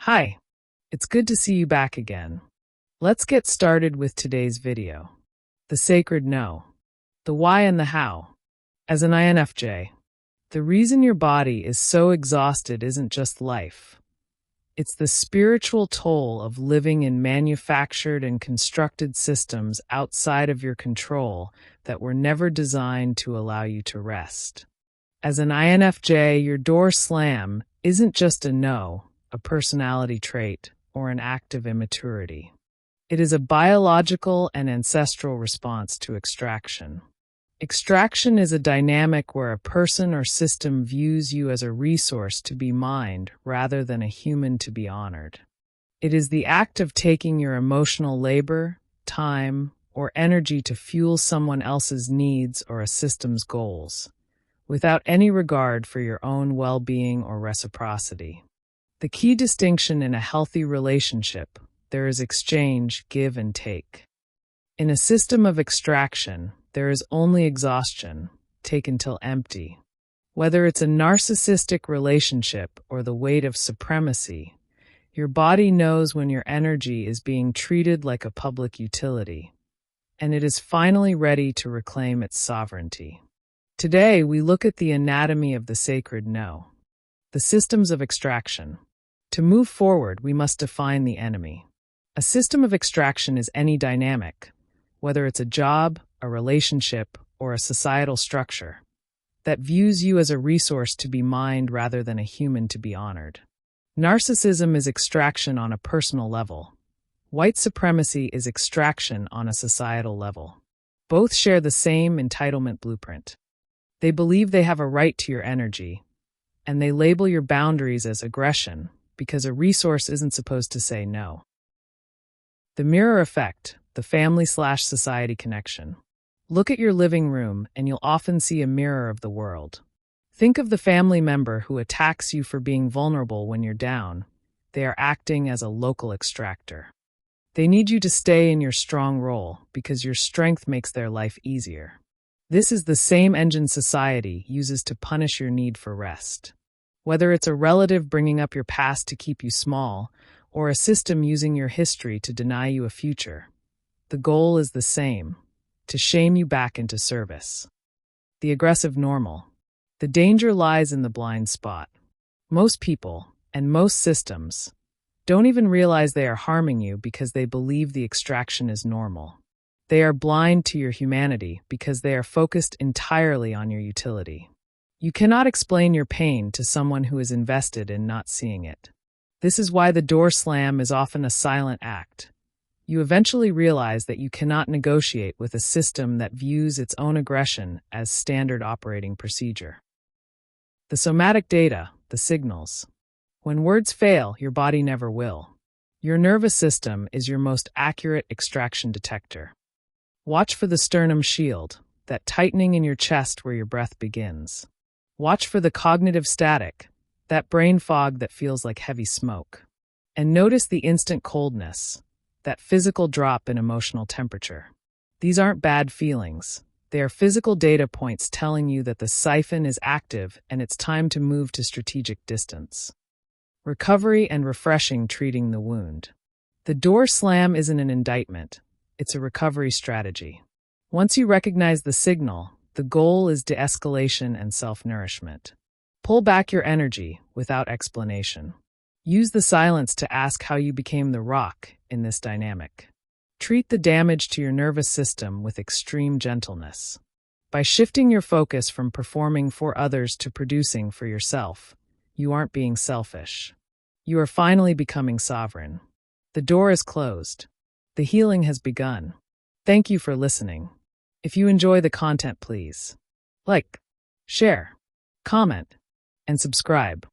Hi, it's good to see you back again. Let's get started with today's video. The sacred no. The why and the how. As an INFJ, the reason your body is so exhausted isn't just life. It's the spiritual toll of living in manufactured and constructed systems outside of your control that were never designed to allow you to rest. As an INFJ, your door slam isn't just a no, a personality trait, or an act of immaturity. It is a biological and ancestral response to extraction. Extraction is a dynamic where a person or system views you as a resource to be mined rather than a human to be honored. It is the act of taking your emotional labor, time, or energy to fuel someone else's needs or a system's goals, without any regard for your own well-being or reciprocity. The key distinction in a healthy relationship: there is exchange, give and take. In a system of extraction, there is only exhaustion, taken till empty. Whether it's a narcissistic relationship or the weight of supremacy, your body knows when your energy is being treated like a public utility, and it is finally ready to reclaim its sovereignty. Today, we look at the anatomy of the sacred no, the systems of extraction. To move forward, we must define the enemy. A system of extraction is any dynamic, whether it's a job, a relationship, or a societal structure, that views you as a resource to be mined rather than a human to be honored. Narcissism is extraction on a personal level. White supremacy is extraction on a societal level. Both share the same entitlement blueprint. They believe they have a right to your energy, and they label your boundaries as aggression because a resource isn't supposed to say no. The mirror effect, the family/society connection. Look at your living room and you'll often see a mirror of the world. Think of the family member who attacks you for being vulnerable when you're down. They are acting as a local extractor. They need you to stay in your strong role because your strength makes their life easier. This is the same engine society uses to punish your need for rest. Whether it's a relative bringing up your past to keep you small, or a system using your history to deny you a future, the goal is the same: to shame you back into service. The aggressive normal. The danger lies in the blind spot. Most people, and most systems, don't even realize they are harming you because they believe the extraction is normal. They are blind to your humanity because they are focused entirely on your utility. You cannot explain your pain to someone who is invested in not seeing it. This is why the door slam is often a silent act. You eventually realize that you cannot negotiate with a system that views its own aggression as standard operating procedure. The somatic data, the signals. When words fail, your body never will. Your nervous system is your most accurate extraction detector. Watch for the sternum shield, that tightening in your chest where your breath begins. Watch for the cognitive static, that brain fog that feels like heavy smoke. And notice the instant coldness, that physical drop in emotional temperature. These aren't bad feelings. They are physical data points telling you that the siphon is active and it's time to move to strategic distance. Recovery and refreshing treating the wound. The door slam isn't an indictment. It's a recovery strategy. Once you recognize the signal, the goal is de-escalation and self-nourishment. Pull back your energy without explanation. Use the silence to ask how you became the rock in this dynamic. Treat the damage to your nervous system with extreme gentleness. By shifting your focus from performing for others to producing for yourself, you aren't being selfish. You are finally becoming sovereign. The door is closed. The healing has begun. Thank you for listening. If you enjoy the content, please like, share, comment, and subscribe.